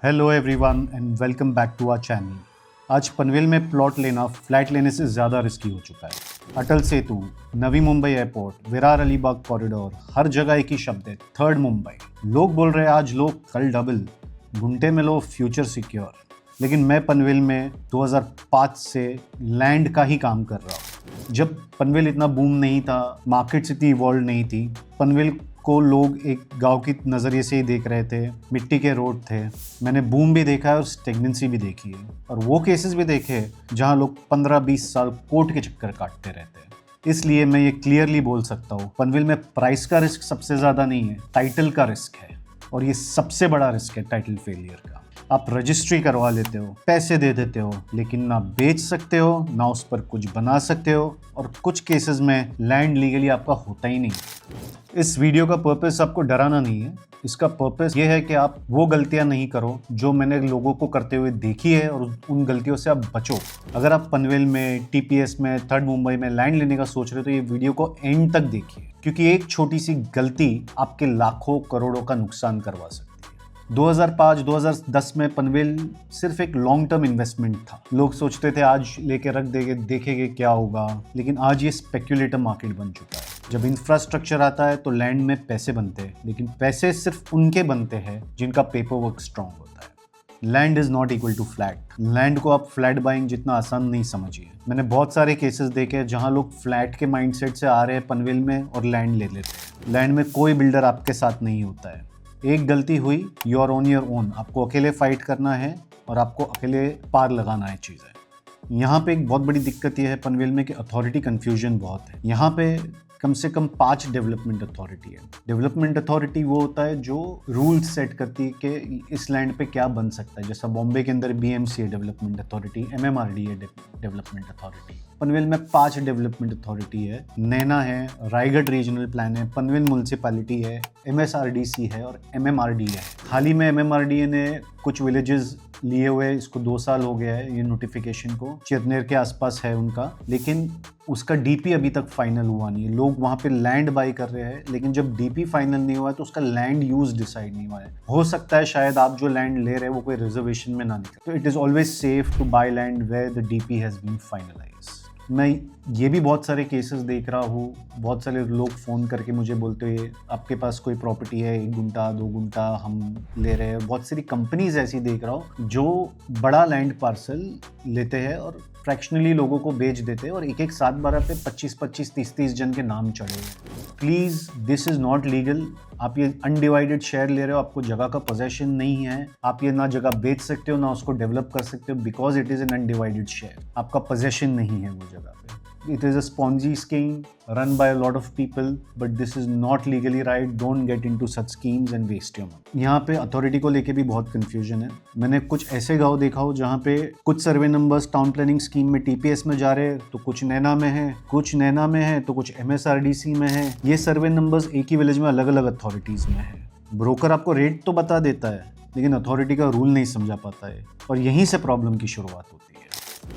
Hello everyone and welcome back to our channel. आज पनवेल में plot लेना फ्लैट लेने से ज़्यादा रिस्की हो चुका है। अटल सेतु, नवी मुंबई एयरपोर्ट, विरार अलीबाग कॉरिडोर, हर जगह एक ही शब्द है, थर्ड मुंबई। लोग बोल रहे हैं आज लो कल डबल, घंटे में लो फ्यूचर सिक्योर। लेकिन मैं पनवेल में 2005 से लैंड का ही काम कर रहा हूँ। जब पनवेल इतना बूम नहीं था, मार्केट्स इतनी इवॉल्व नहीं थी, पनवेल को लोग एक गांव की नज़रिए से ही देख रहे थे, मिट्टी के रोड थे। मैंने बूम भी देखा है और स्टेगनेंसी भी देखी है, और वो केसेस भी देखे जहां लोग 15-20 साल कोर्ट के चक्कर काटते रहते हैं। इसलिए मैं ये क्लियरली बोल सकता हूँ, पनवेल में प्राइस का रिस्क सबसे ज़्यादा नहीं है, टाइटल का रिस्क है। और ये सबसे बड़ा रिस्क है टाइटल फेलियर का। आप रजिस्ट्री करवा लेते हो, पैसे दे देते हो, लेकिन ना बेच सकते हो, ना उस पर कुछ बना सकते हो, और कुछ केसेस में लैंड लीगली आपका होता ही नहीं। इस वीडियो का पर्पस आपको डराना नहीं है, इसका पर्पस ये है कि आप वो गलतियां नहीं करो जो मैंने लोगों को करते हुए देखी है, और उन गलतियों से आप बचो। अगर आप पनवेल में, टीपीएस में, थर्ड मुंबई में लैंड लेने का सोच रहे हो तो ये वीडियो को एंड तक देखिए, क्योंकि एक छोटी सी गलती आपके लाखों करोड़ों का नुकसान करवा सकती है। 2005-2010 में पनवेल सिर्फ एक लॉन्ग टर्म इन्वेस्टमेंट था। लोग सोचते थे आज लेके रख देंगे, देखेंगे क्या होगा, लेकिन आज ये स्पेक्यूलेटिव मार्केट बन चुका है। जब इंफ्रास्ट्रक्चर आता है तो लैंड में पैसे बनते हैं, लेकिन पैसे सिर्फ उनके बनते हैं जिनका पेपर वर्क स्ट्रांग होता है। Land is not equal to flat. Land को आप फ्लैट बाइंग जितना आसान नहीं समझिए। मैंने बहुत सारे केसेस देखे हैं जहां लोग फ्लैट के माइंडसेट से आ रहे हैं पनवेल में और लैंड ले लेते हैं। लैंड में कोई बिल्डर आपके साथ नहीं होता है। एक गलती हुई, you are on your own. आपको अकेले फाइट करना है और आपको अकेले पार लगाना है चीज़ें। यहाँ पे एक बहुत बड़ी दिक्कत यह है पनवेल में कि अथॉरिटी कन्फ्यूजन बहुत है। यहाँ पे कम से कम 5 डेवलपमेंट अथॉरिटी है। डेवलपमेंट अथॉरिटी वो होता है जो रूल्स सेट करती है कि इस लैंड पे क्या बन सकता है। जैसा बॉम्बे के अंदर बीएमसी है डेवलपमेंट अथॉरिटी, एमएमआरडी है डेवलपमेंट अथॉरिटी। पनवेल में 5 डेवलपमेंट अथॉरिटी है। नैना है, रायगढ़ रीजनल प्लान है, पनवेल म्यूनसिपैलिटी है, एमएसआरडीसी है और एमएमआरडी है। हाल ही में एमएमआरडी ने कुछ विलेजेस लिए हुए, इसको 2 साल हो गया है ये नोटिफिकेशन को, चिरनेर के आसपास है उनका, लेकिन उसका डीपी अभी तक फाइनल हुआ नहीं है। लोग वहाँ पे लैंड बाई कर रहे हैं, लेकिन जब डीपी फाइनल नहीं हुआ है तो उसका लैंड यूज डिसाइड नहीं हुआ है। हो सकता है शायद आप जो लैंड ले रहे हैं वो कोई रिजर्वेशन में ना निकले। तो it is always safe to buy land where the DP has been finalised. मैं ये भी बहुत सारे केसेस देख रहा हूँ, बहुत सारे लोग फ़ोन करके मुझे बोलते हुए आपके पास कोई प्रॉपर्टी है, 1 गुंठा 2 गुंठा हम ले रहे हैं। बहुत सारी कंपनीज ऐसी देख रहा हूँ जो बड़ा लैंड पार्सल लेते हैं और फ्रैक्शनली लोगों को बेच देते हैं, और एक 7-12 पे 25-25, 30-30 जन के नाम चढ़े हुए। Please, this is not legal. आप ये अनडिवाइडेड शेयर ले रहे हो, आपको जगह का पोजेशन नहीं है। आप ये ना जगह बेच सकते हो ना उसको डेवलप कर सकते हो, because it is an undivided share. आपका पोजेशन नहीं है वो जगह पे। It is a Ponzi scheme run by a lot of people, but this is not legally right. Don't get into such schemes and waste your money. यहाँ पे authority को लेके भी बहुत कंफ्यूजन है। मैंने कुछ ऐसे गांव देखा हो जहाँ पे कुछ सर्वे नंबर्स टाउन प्लानिंग स्कीम में टीपीएस में जा रहे हैं, तो कुछ नैना में है, कुछ नैना में है, तो कुछ एमएसआरडीसी में है। ये सर्वे नंबर्स एक ही विलेज में अलग अलग अथॉरिटीज़ में है। ब्रोकर आपको रेट तो बता देता है, लेकिन अथॉरिटी का रूल नहीं समझा पाता है, और यहीं से प्रॉब्लम की शुरुआत होती है।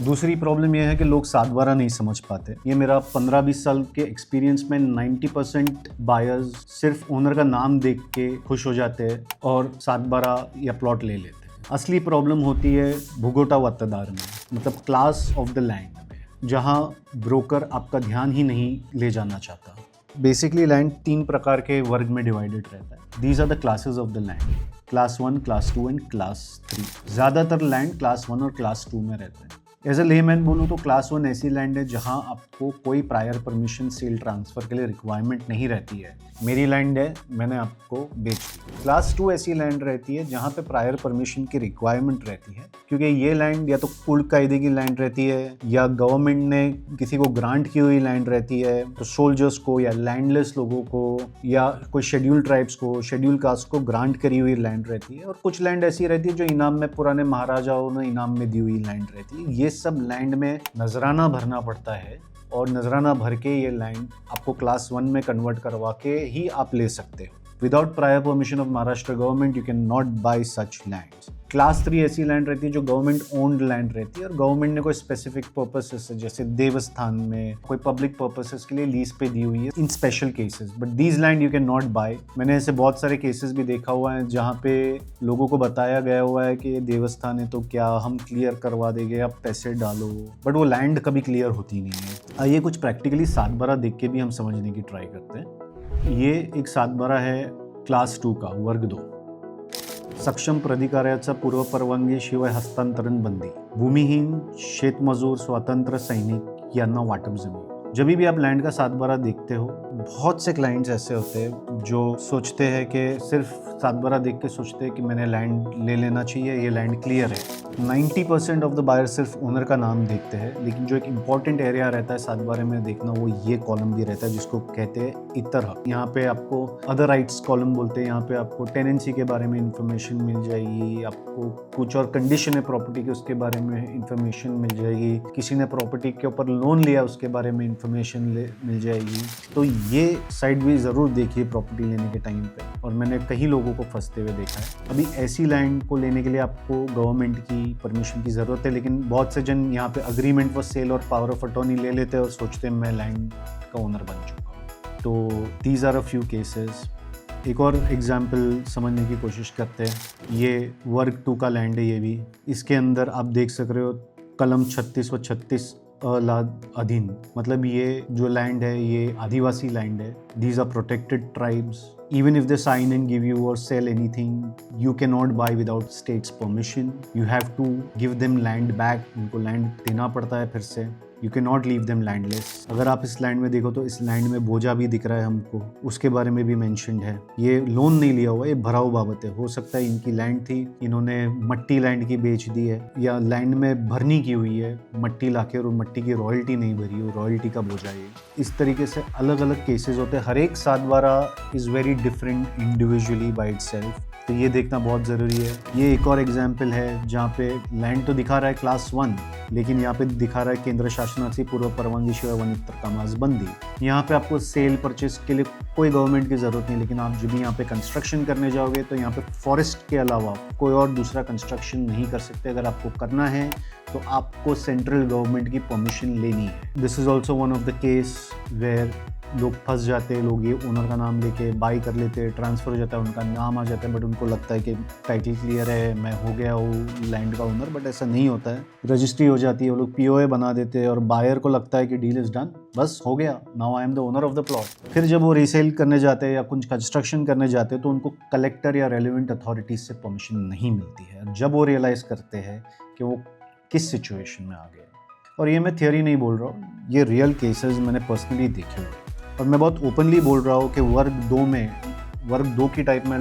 दूसरी प्रॉब्लम यह है कि लोग सातबारा नहीं समझ पाते। ये मेरा 15-20 साल के एक्सपीरियंस में 90% बायर्स सिर्फ ओनर का नाम देख के खुश हो जाते हैं और सातबारा या प्लॉट ले लेते हैं। असली प्रॉब्लम होती है भुगोटा वत्तादार में, मतलब क्लास ऑफ द लैंड में, जहाँ ब्रोकर आपका ध्यान ही नहीं ले जाना चाहता। बेसिकली लैंड 3 प्रकार के वर्ग में डिवाइडेड रहता है। These are the classes of the land, class 1, class 2 and class 3। ज़्यादातर लैंड क्लास 1 और क्लास 2 में रहते हैं। एज ए लेमैन बोलूँ तो क्लास 1 ऐसी लैंड है जहां आपको कोई प्रायर परमिशन सेल ट्रांसफ़र के लिए रिक्वायरमेंट नहीं रहती है। मेरी लैंड है, मैंने आपको बेच दी। क्लास 2 ऐसी लैंड रहती है जहां पे प्रायर परमिशन की रिक्वायरमेंट रहती है, क्योंकि ये लैंड या तो कुल कायदे की लैंड रहती है, या गवर्नमेंट ने किसी को ग्रांट की हुई लैंड रहती है, तो सोल्जर्स को या लैंडलेस लोगों को या कोई शेड्यूल ट्राइब्स को, शेड्यूल कास्ट को ग्रांट करी हुई लैंड रहती है। और कुछ लैंड ऐसी रहती है जो इनाम में पुराने महाराजाओं ने इनाम में दी हुई लैंड रहती है। ये सब लैंड में नजराना भरना पड़ता है, और नजराना भर के ये लैंड आपको क्लास 1 में कन्वर्ट करवा के ही आप ले सकते हो। Without prior permission of Maharashtra government you can not bye such lands. Class 3 ऐसी लैंड रहती है जो गवर्नमेंट ओन्ड लैंड रहती है और गवर्नमेंट ने कोई स्पेसिफिक पर्पसेस जैसे देवस्थान में कोई पब्लिक पर्पसेस के लिए लीज पे दी हुई है in special cases, but these land you can not buy. मैंने ऐसे बहुत सारे केसेस भी देखा हुआ है जहाँ पे लोगों को बताया गया हुआ है कि ये देवस्थान है तो क्या हम क्लियर करवा देंगे, आप पैसे डालो, बट वो लैंड कभी क्लियर होती नहीं है। आइए कुछ प्रैक्टिकली 7/12 देख के भी हम समझने की ट्राई करते हैं। ये एक 7/12 है क्लास 2 का वर्ग 2। सक्षम प्राधिकाऱ्याचा पूर्व परवानगी शिवाय हस्तांतरण बंदी, भूमिहीन शेतमजूर स्वातंत्र्य सैनिक यांना वाटप जमीन। जब भी आप लैंड का 7/12 देखते हो, बहुत से क्लाइंट्स ऐसे होते हैं जो सोचते हैं कि सिर्फ 7/12 देख के सोचते हैं कि मैंने लैंड ले लेना चाहिए, ये लैंड क्लियर है। 90% ऑफ द बायर सिर्फ ओनर का नाम देखते हैं, लेकिन जो एक इम्पॉर्टेंट एरिया रहता है 7/12 में देखना, वो ये कॉलम भी रहता है जिसको कहते हैं इतर हक। यहाँ पे आपको अदर राइट्स कॉलम बोलते हैं। यहाँ पे आपको टेनेंसी के बारे में इंफॉर्मेशन मिल जाएगी, आपको कुछ और कंडीशन है प्रॉपर्टी के उसके बारे में इंफॉर्मेशन मिल जाएगी, किसी ने प्रॉपर्टी के ऊपर लोन लिया उसके बारे में इंफॉर्मेशन मिल जाएगी। तो ये साइड भी ज़रूर देखिए प्रॉपर्टी लेने के टाइम पे, और मैंने कई लोगों को फंसते हुए देखा है। अभी ऐसी लैंड को लेने के लिए आपको गवर्नमेंट की परमिशन की ज़रूरत है, लेकिन बहुत से जन यहाँ पे अग्रीमेंट फॉर सेल और पावर ऑफ अटॉर्नी ले लेते हैं और सोचते हैं मैं लैंड का ओनर बन चुका हूँ। तो these are a few cases. एक और एग्जाम्पल समझने की कोशिश करते हैं। ये वर्ग 2 का लैंड है। ये भी इसके अंदर आप देख सक रहे हो कलम 36 व 36 अधीन, मतलब ये जो लैंड है ये आदिवासी लैंड है। These are protected tribes. Even if they sign and give you or sell anything, you cannot buy without state's permission. You have to give them land back. उनको land देना पड़ता है फिर से। You cannot leave them landless. अगर आप इस land में देखो तो इस लैंड में बोझा भी दिख रहा है हमको, उसके बारे में भी मेंशन्ड है। ये लोन नहीं लिया हुआ, ये भराव बाबत है। हो सकता है इनकी लैंड थी, इन्होंने मट्टी लैंड की बेच दी है, या लैंड में भरनी की हुई है मट्टी लाके और मट्टी की रॉयल्टी नहीं भरी हो, रॉयल्टी का बोझा ये। इस तरीके से अलग अलग केसेस होते हैं। हर एक 7/12 is very different individually by itself, तो ये देखना बहुत ज़रूरी है। ये एक और एग्जाम्पल है जहाँ पे लैंड तो दिखा रहा है क्लास 1, लेकिन यहाँ पे दिखा रहा है केंद्र शासनाची पूर्व परवानगी शिवाय वनत्र कामास बंदी। यहाँ पे आपको सेल परचेस के लिए कोई गवर्नमेंट की ज़रूरत नहीं, लेकिन आप जब भी यहाँ पे कंस्ट्रक्शन करने जाओगे तो यहाँ पे फॉरेस्ट के अलावा कोई और दूसरा कंस्ट्रक्शन नहीं कर सकते। अगर आपको करना है तो आपको सेंट्रल गवर्नमेंट की परमिशन लेनी है। This is also one of the case where लोग फंस जाते हैं। लोग ये ओनर का नाम लेके बाई कर लेते हैं, ट्रांसफ़र हो जाता है, उनका नाम आ जाता है, बट उनको लगता है कि टाइटल क्लियर है, मैं हो गया हूँ लैंड का ओनर, बट ऐसा नहीं होता है। रजिस्ट्री हो जाती है, वो लोग POA बना देते हैं और बायर को लगता है कि डील इज़ डन, बस हो गया, now I am the owner of the plot. फिर जब वो रीसेल करने जाते हैं या कुछ कंस्ट्रक्शन करने जाते हैं तो उनको कलेक्टर या रेलिवेंट अथॉरिटीज़ से परमिशन नहीं मिलती है। जब वो रियलाइज़ करते हैं कि वो किस सिचुएशन में आ गए, और ये मैं थियोरी नहीं बोल रहा हूँ, ये रियल केसेस मैंने पर्सनली देखे हुए, और मैं बहुत ओपनली बोल रहा हूँ कि वर्ग 2 की टाइप में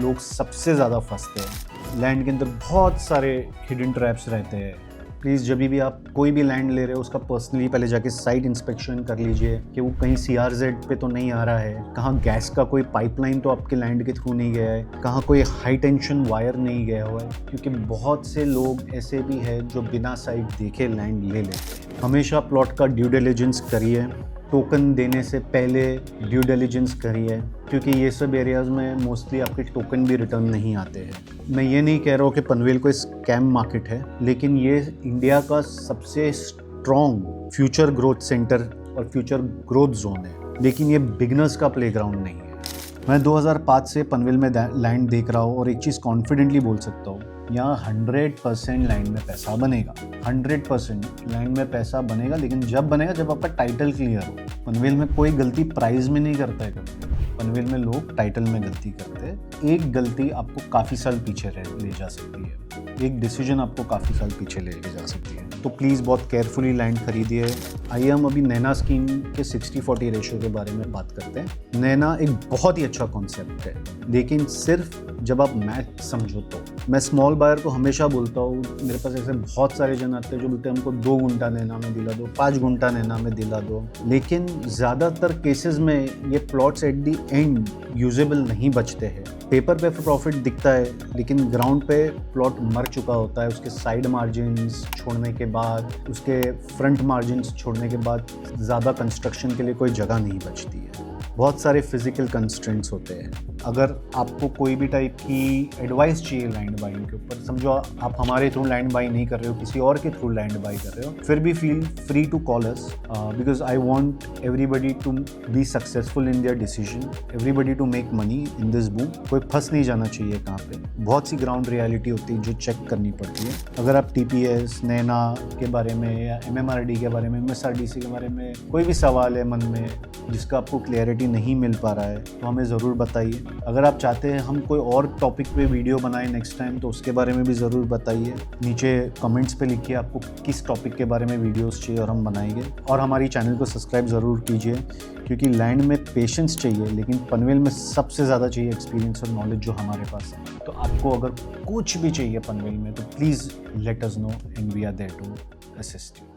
लोग सबसे ज़्यादा फंसते हैं। लैंड के अंदर बहुत सारे हिडन ट्रैप्स रहते हैं। प्लीज़ जब भी आप कोई भी लैंड ले रहे हो उसका पर्सनली पहले जाके साइट इंस्पेक्शन कर लीजिए कि वो कहीं CRZ पे तो नहीं आ रहा है, कहाँ गैस का कोई पाइपलाइन तो आपके लैंड के थ्रू नहीं गया है, कहाँ कोई हाई टेंशन वायर नहीं गया हुआ है, क्योंकि बहुत से लोग ऐसे भी हैं जो बिना साइट देखे लैंड ले लेते हैं। हमेशा प्लॉट का ड्यू डिलिजेंस करिए, टोकन देने से पहले ड्यू डिलिजेंस करिए, क्योंकि ये सब एरियाज़ में मोस्टली आपके टोकन भी रिटर्न नहीं आते हैं। मैं ये नहीं कह रहा हूँ कि पनवेल कोई स्कैम मार्केट है, लेकिन ये इंडिया का सबसे स्ट्रॉन्ग फ्यूचर ग्रोथ सेंटर और फ्यूचर ग्रोथ जोन है, लेकिन ये बिगनर्स का प्लेग्राउंड नहीं है। मैं 2005 से पनवेल में लैंड देख रहा हूँ और एक चीज़ कॉन्फिडेंटली बोल सकता हूँ, यहाँ 100% लैंड में पैसा बनेगा। 100% लैंड में पैसा बनेगा, लेकिन जब बनेगा जब आपका टाइटल क्लियर हो। पनवेल में कोई गलती प्राइस में नहीं करता है कभी। पनवेल में लोग टाइटल में गलती करते हैं। एक गलती आपको काफ़ी साल पीछे ले जा सकती है, एक डिसीजन आपको काफ़ी साल पीछे ले जा सकती है। तो प्लीज़ बहुत केयरफुली लैंड खरीदिए। आइए हम अभी नैना स्कीम के 60-40 रेशो के बारे में बात करते हैं। नैना एक बहुत ही अच्छा कॉन्सेप्ट है, लेकिन सिर्फ जब आप मैथ समझो तो। मैं स्मॉल बायर को हमेशा बोलता हूँ, मेरे पास ऐसे बहुत सारे जन आते हैं जो बोलते हैं हमको 2 गुंठा नैना में दिला दो, 5 गुंठा नैना में दिला दो, लेकिन ज़्यादातर केसेस में ये plots at the and usable नहीं बचते हैं। पेपर पे प्रॉफिट दिखता है, लेकिन ग्राउंड पे प्लॉट मर चुका होता है। उसके साइड मार्जिन्स छोड़ने के बाद, उसके फ्रंट मार्जिन्स छोड़ने के बाद ज़्यादा कंस्ट्रक्शन के लिए कोई जगह नहीं बचती है। बहुत सारे फिजिकल कंस्ट्रेंट्स होते हैं। अगर आपको कोई भी टाइप की एडवाइस चाहिए लैंड बाइंग के ऊपर, समझो आप हमारे थ्रू लैंड बाई नहीं कर रहे हो, किसी और के थ्रू लैंड बाई कर रहे हो, फिर भी feel free to call us because I want everybody to be successful in their decision, everybody to make money in this boom. कोई फंस नहीं जाना चाहिए कहाँ पे। बहुत सी ग्राउंड रियलिटी होती है जो चेक करनी पड़ती है। अगर आप TPS, नैना के बारे में या MMRD के बारे में, MSRDC के बारे में कोई भी सवाल है मन में जिसका आपको क्लैरिटी नहीं मिल पा रहा है तो हमें ज़रूर बताइए। अगर आप चाहते हैं हम कोई और टॉपिक पे वीडियो बनाएं नेक्स्ट टाइम तो उसके बारे में भी ज़रूर बताइए। नीचे कमेंट्स पे लिखिए आपको किस टॉपिक के बारे में वीडियोस चाहिए और हम बनाएंगे। और हमारी चैनल को सब्सक्राइब ज़रूर कीजिए क्योंकि लैंड में पेशेंस चाहिए, लेकिन पनवेल में सबसे ज़्यादा चाहिए एक्सपीरियंस और नॉलेज जो हमारे पास है। तो आपको अगर कुछ भी चाहिए पनवेल में तो please let us know and we are there to assist you.